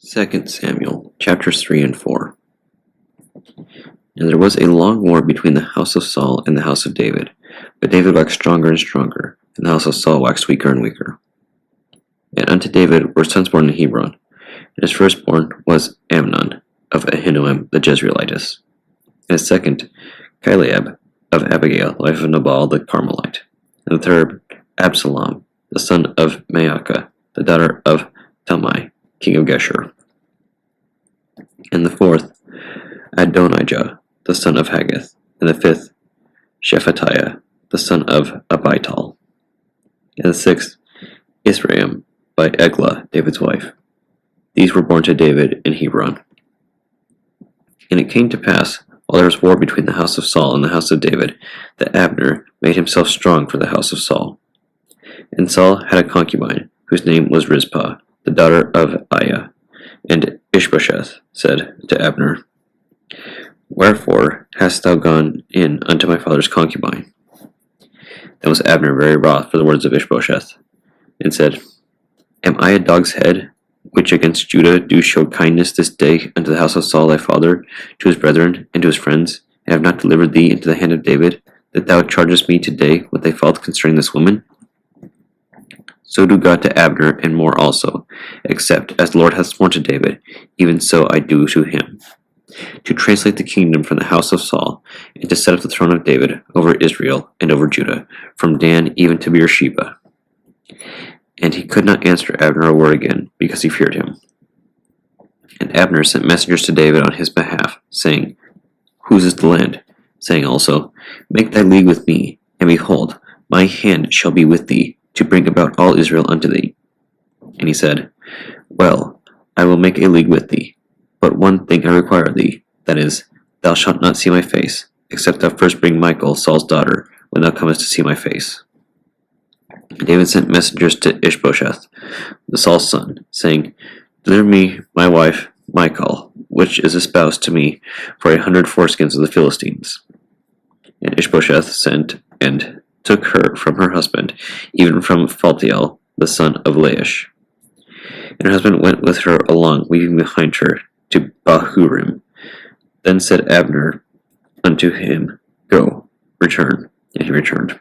2 Samuel, chapters 3 and 4. And there was a long war between the house of Saul and the house of David, but David waxed stronger and stronger, and the house of Saul waxed weaker and weaker. And unto David were sons born in Hebron, and his firstborn was Amnon of Ahinoam the Jezreelitess, and his second Chileab of Abigail, wife of Nabal the Carmelite, and the third Absalom, the son of Maacah, the daughter of Talmai, king of Geshur, and the fourth Adonijah, the son of Haggith, and the fifth Shephatiah, the son of Abital, and the sixth Israim by Eglah, David's wife. These were born to David in Hebron. And it came to pass, while there was war between the house of Saul and the house of David, that Abner made himself strong for the house of Saul. And Saul had a concubine, whose name was Rizpah, the daughter of Aiah. And Ishbosheth said to Abner, Wherefore hast thou gone in unto my father's concubine? Then was Abner very wroth for the words of Ishbosheth, and said, Am I a dog's head, which against Judah do show kindness this day unto the house of Saul thy father, to his brethren, and to his friends, and have not delivered thee into the hand of David, that thou chargest me today with thy fault concerning this woman? So do God to Abner, and more also, except, as the Lord hath sworn to David, even so I do to him, to translate the kingdom from the house of Saul, and to set up the throne of David over Israel and over Judah, from Dan even to Beersheba. And he could not answer Abner a word again, because he feared him. And Abner sent messengers to David on his behalf, saying, Whose is the land? Saying also, Make thy league with me, and behold, my hand shall be with thee, to bring about all Israel unto thee. And he said, Well, I will make a league with thee, but one thing I require of thee, that is, thou shalt not see my face, except thou first bring Michal, Saul's daughter, when thou comest to see my face. And David sent messengers to Ishbosheth, the Saul's son, saying, Deliver me my wife Michal, which is espoused to me, for 100 foreskins of the Philistines. And Ishbosheth sent and took her from her husband, even from Phaltiel, the son of Laish. And her husband went with her along, weaving behind her, to Bahurim. Then said Abner unto him, Go, return. And he returned.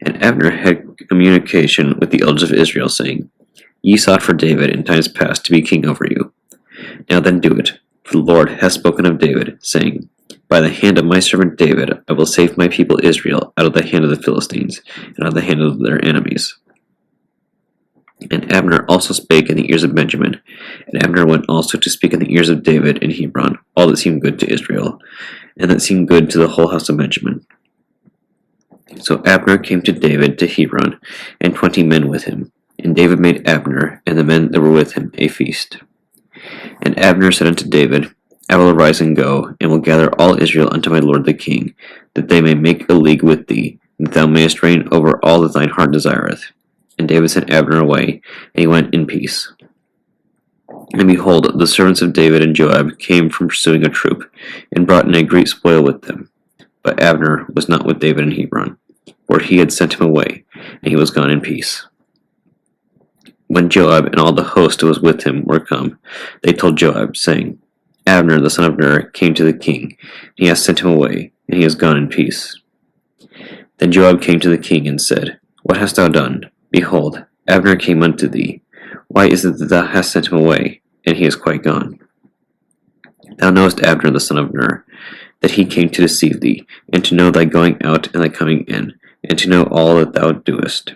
And Abner had communication with the elders of Israel, saying, Ye sought for David in times past to be king over you. Now then do it, for the Lord hath spoken of David, saying, By the hand of my servant David I will save my people Israel out of the hand of the Philistines, and out of the hand of their enemies. And Abner also spake in the ears of Benjamin, and Abner went also to speak in the ears of David in Hebron, all that seemed good to Israel, and that seemed good to the whole house of Benjamin. So Abner came to David to Hebron, and 20 men with him. And David made Abner, and the men that were with him, a feast. And Abner said unto David, I will arise and go, and will gather all Israel unto my lord the king, that they may make a league with thee, and that thou mayest reign over all that thine heart desireth. And David sent Abner away, and he went in peace. And behold, the servants of David and Joab came from pursuing a troop, and brought in a great spoil with them. But Abner was not with David in Hebron, for he had sent him away, and he was gone in peace. When Joab and all the host who was with him were come, they told Joab, saying, Abner the son of Ner came to the king, and he hath sent him away, and he is gone in peace. Then Joab came to the king, and said, What hast thou done? Behold, Abner came unto thee. Why is it that thou hast sent him away, and he is quite gone? Thou knowest Abner the son of Ner, that he came to deceive thee, and to know thy going out and thy coming in, and to know all that thou doest.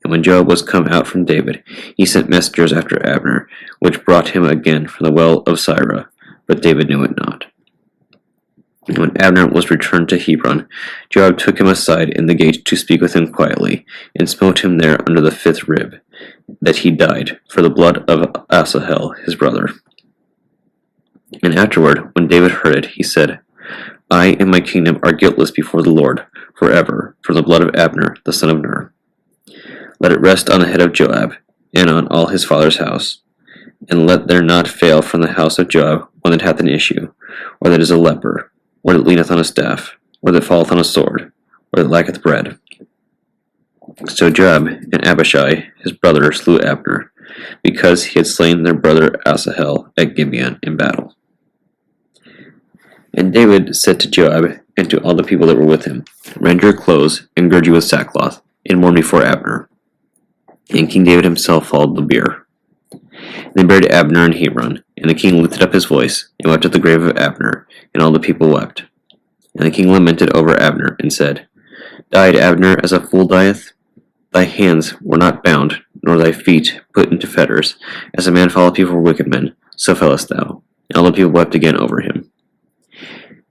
And when Joab was come out from David, he sent messengers after Abner, which brought him again from the well of Sirah, but David knew it not. And when Abner was returned to Hebron, Joab took him aside in the gate to speak with him quietly, and smote him there under the 5th rib, that he died, for the blood of Asahel his brother. And afterward, when David heard it, he said, I and my kingdom are guiltless before the Lord, forever, for the blood of Abner the son of Ner. Let it rest on the head of Joab, and on all his father's house. And let there not fail from the house of Joab one that hath an issue, or that is a leper, or that leaneth on a staff, or that falleth on a sword, or that lacketh bread. So Joab and Abishai his brother slew Abner, because he had slain their brother Asahel at Gibeon in battle. And David said to Joab and to all the people that were with him, Rend your clothes and gird you with sackcloth, and mourn before Abner. And King David himself followed the bier. And they buried Abner in Hebron, and the king lifted up his voice and wept at the grave of Abner, and all the people wept. And the king lamented over Abner, and said, Died Abner as a fool dieth? Thy hands were not bound, nor thy feet put into fetters. As a man followeth before wicked men, so fellest thou. And all the people wept again over him.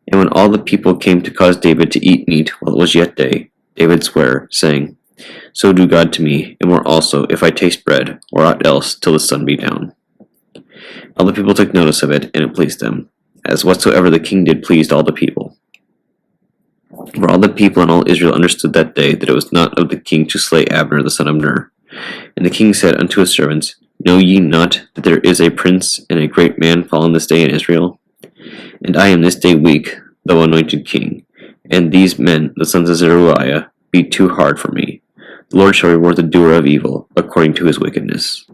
And when all the people came to cause David to eat meat while it was yet day, David sware, saying, So do God to me, and more also, if I taste bread, or aught else, till the sun be down. All the people took notice of it, and it pleased them, as whatsoever the king did pleased all the people. For all the people and all Israel understood that day that it was not of the king to slay Abner the son of Ner. And the king said unto his servants, Know ye not that there is a prince and a great man fallen this day in Israel? And I am this day weak, though anointed king. And these men, the sons of Zeruiah, be too hard for me. The Lord shall reward the doer of evil according to his wickedness.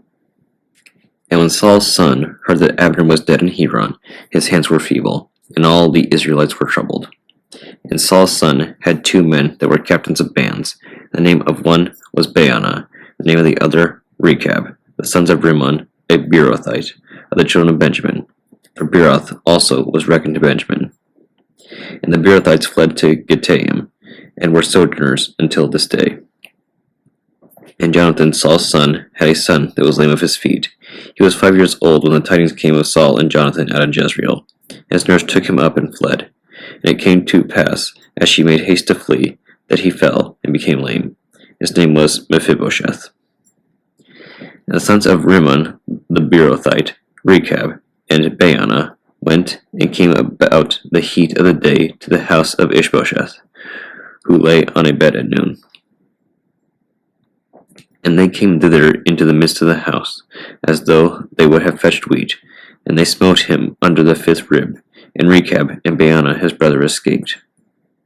And when Saul's son heard that Abner was dead in Hebron, his hands were feeble, and all the Israelites were troubled. And Saul's son had 2 men that were captains of bands. The name of one was Baanah, the name of the other Rechab, the sons of Rimmon, a Beerothite, of the children of Benjamin. For Beeroth also was reckoned to Benjamin. And the Beerothites fled to Gittaim, and were sojourners until this day. And Jonathan, Saul's son, had a son that was lame of his feet. He was 5 years old when the tidings came of Saul and Jonathan out of Jezreel. And his nurse took him up and fled. And it came to pass, as she made haste to flee, that he fell and became lame. His name was Mephibosheth. And the sons of Rimmon, the Beerothite, Rechab, and Baanah, went and came about the heat of the day to the house of Ishbosheth, who lay on a bed at noon. And they came thither into the midst of the house, as though they would have fetched wheat, and they smote him under the 5th rib, and Rechab and Baanah his brother escaped.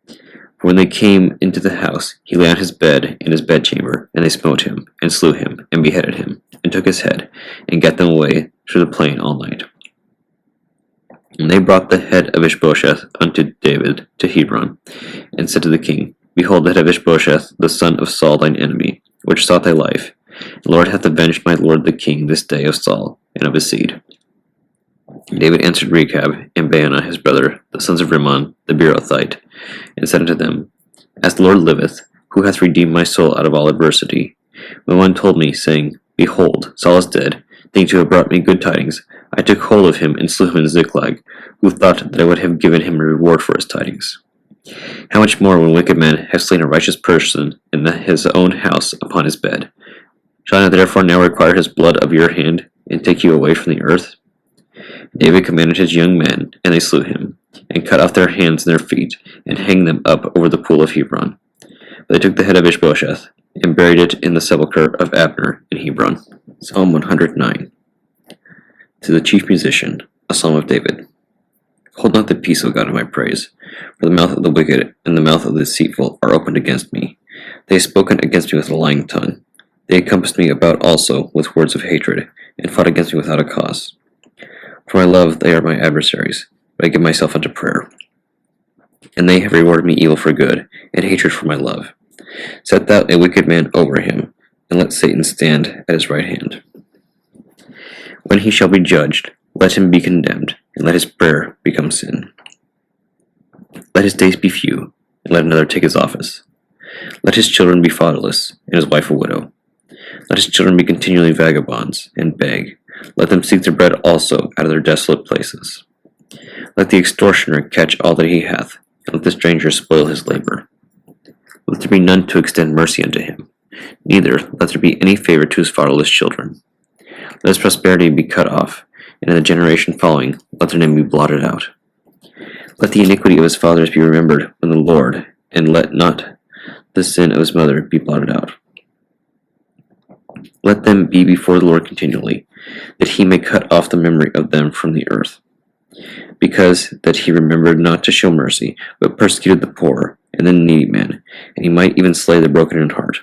For when they came into the house, he lay on his bed in his bedchamber, and they smote him, and slew him, and beheaded him, and took his head, and gat them away through the plain all night. And they brought the head of Ishbosheth unto David to Hebron, and said to the king, Behold, the head of Ishbosheth, the son of Saul thine enemy, which sought thy life. The Lord hath avenged my lord the king this day of Saul, and of his seed. And David answered Rechab and Baanah his brother, the sons of Rimmon, the Beerothite, and said unto them, As the Lord liveth, who hath redeemed my soul out of all adversity, when one told me, saying, Behold, Saul is dead, thinking to have brought me good tidings, I took hold of him and slew him in Ziklag, who thought that I would have given him a reward for his tidings. How much more when wicked men have slain a righteous person in his own house upon his bed? Shall I not therefore now require his blood of your hand, and take you away from the earth? David commanded his young men, and they slew him, and cut off their hands and their feet, and hanged them up over the pool of Hebron. But they took the head of Ishbosheth, and buried it in the sepulchre of Abner in Hebron. Psalm 109. To the chief musician, a psalm of David. Hold not the peace, O God, of my praise, for the mouth of the wicked and the mouth of the deceitful are opened against me. They have spoken against me with a lying tongue. They encompassed me about also with words of hatred, and fought against me without a cause. For my love they are my adversaries, but I give myself unto prayer. And they have rewarded me evil for good, and hatred for my love. Set thou a wicked man over him, and let Satan stand at his right hand. When he shall be judged, let him be condemned, and let his prayer become sin. Let his days be few, and let another take his office. Let his children be fatherless, and his wife a widow. Let his children be continually vagabonds, and beg. Let them seek their bread also out of their desolate places. Let the extortioner catch all that he hath, and let the stranger spoil his labor. Let there be none to extend mercy unto him, neither let there be any favor to his fatherless children. Let his prosperity be cut off, and in the generation following let their name be blotted out. Let the iniquity of his fathers be remembered when the Lord, and let not the sin of his mother be blotted out. Let them be before the Lord continually, that he may cut off the memory of them from the earth. Because that he remembered not to show mercy, but persecuted the poor and the needy man, and he might even slay the broken in heart.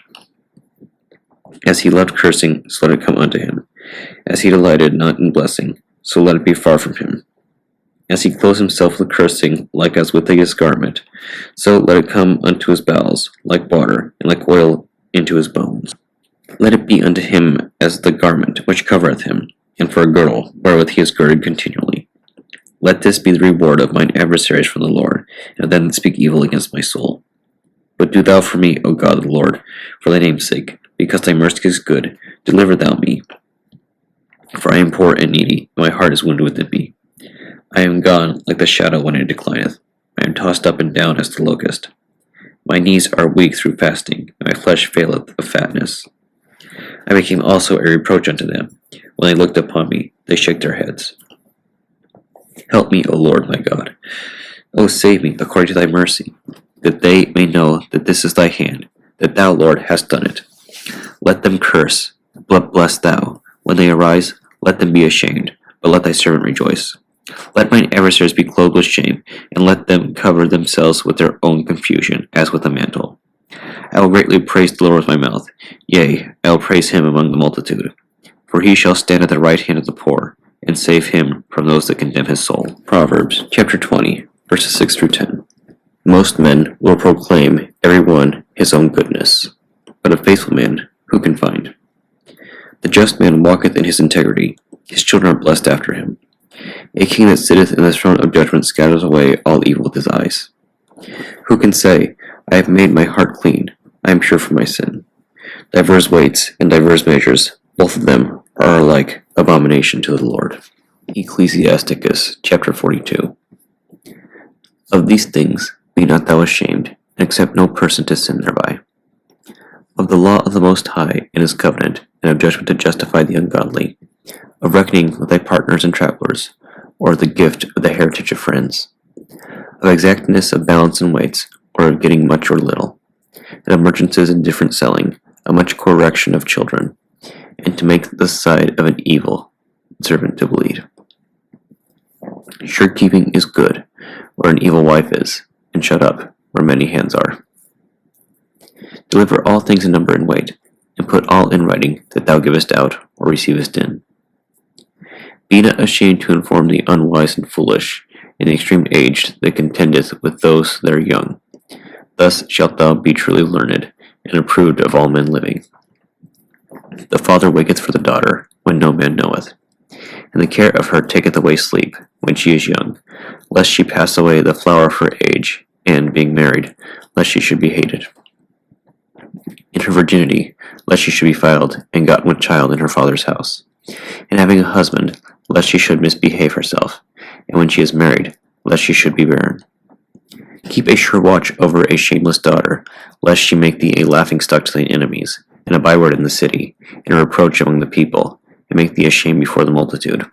As he loved cursing, so let it come unto him. As he delighted not in blessing, so let it be far from him. As he clothes himself with cursing, like as with his garment, so let it come unto his bowels, like water, and like oil into his bones. Let it be unto him as the garment which covereth him, and for a girdle wherewith he is girded continually. Let this be the reward of mine adversaries from the Lord, and of them that speak evil against my soul. But do thou for me, O God the Lord, for thy name's sake, because thy mercy is good, deliver thou me. For I am poor and needy, and my heart is wounded within me. I am gone like the shadow when it declineth. I am tossed up and down as the locust. My knees are weak through fasting, and my flesh faileth of fatness. I became also a reproach unto them. When they looked upon me, they shook their heads. Help me, O Lord my God. O save me according to thy mercy, that they may know that this is thy hand, that thou, Lord, hast done it. Let them curse, but bless thou. When they arise, let them be ashamed, but let thy servant rejoice. Let mine adversaries be clothed with shame, and let them cover themselves with their own confusion, as with a mantle. I will greatly praise the Lord with my mouth. Yea, I will praise him among the multitude. For he shall stand at the right hand of the poor, and save him from those that condemn his soul. Proverbs chapter 20, verses 6 through 10. Most men will proclaim every one his own goodness, but a faithful man who can find? The just man walketh in his integrity, his children are blessed after him. A king that sitteth in the throne of judgment scatters away all evil with his eyes. Who can say, I have made my heart clean, I am pure from my sin? Divers weights and divers measures, both of them are alike abomination to the Lord. Ecclesiasticus chapter 42. Of these things be not thou ashamed, and accept no person to sin thereby. Of the law of the Most High and his covenant, and of judgment to justify the ungodly, of reckoning with thy partners and travelers, or the gift of the heritage of friends, of exactness of balance and weights, or of getting much or little, and of merchants' indifferent selling, of much correction of children, and to make the side of an evil servant to bleed. Sure keeping is good, where an evil wife is, and shut up, where many hands are. Deliver all things in number and weight, and put all in writing that thou givest out, or receivest in. Be not ashamed to inform the unwise and foolish, in the extreme age that contendeth with those that are young. Thus shalt thou be truly learned, and approved of all men living. The father waketh for the daughter, when no man knoweth, and the care of her taketh away sleep, when she is young, lest she pass away the flower of her age, and, being married, lest she should be hated. In her virginity, lest she should be defiled, and gotten with child in her father's house. And having a husband, lest she should misbehave herself, and when she is married, lest she should be barren. Keep a sure watch over a shameless daughter, lest she make thee a laughingstock to thine enemies, and a byword in the city, and a reproach among the people, and make thee ashamed before the multitude.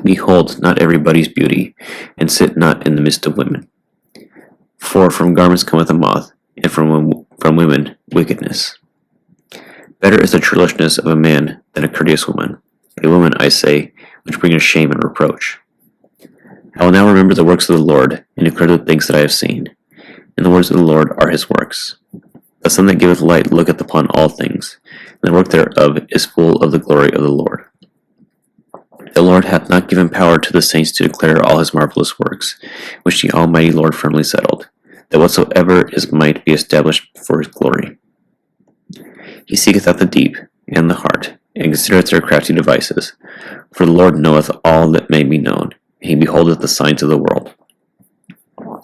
Behold not everybody's beauty, and sit not in the midst of women. For from garments cometh a moth, and from women wickedness. Better is the churlishness of a man than a courteous woman, a woman, I say, which bringeth shame and reproach. I will now remember the works of the Lord, and declare the things that I have seen. And the words of the Lord are his works. The sun that giveth light looketh upon all things, and the work thereof is full of the glory of the Lord. The Lord hath not given power to the saints to declare all his marvelous works, which the Almighty Lord firmly settled, that whatsoever is might be established for his glory. He seeketh out the deep and the heart, and considereth their crafty devices. For the Lord knoweth all that may be known, and he beholdeth the signs of the world.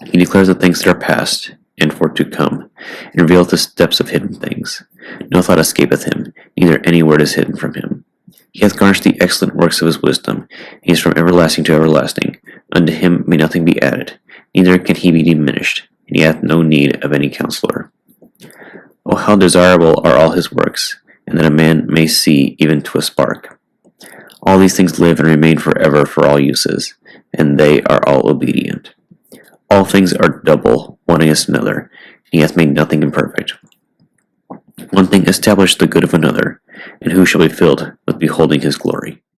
He declares the things that are past, and for to come, and revealeth the steps of hidden things. No thought escapeth him, neither any word is hidden from him. He hath garnished the excellent works of his wisdom, and he is from everlasting to everlasting. Unto him may nothing be added, neither can he be diminished, and he hath no need of any counselor. Oh, how desirable are all his works, and that a man may see even to a spark. All these things live and remain forever for all uses, and they are all obedient. All things are double, one against another, and he hath made nothing imperfect. One thing established the good of another, and who shall be filled with beholding his glory?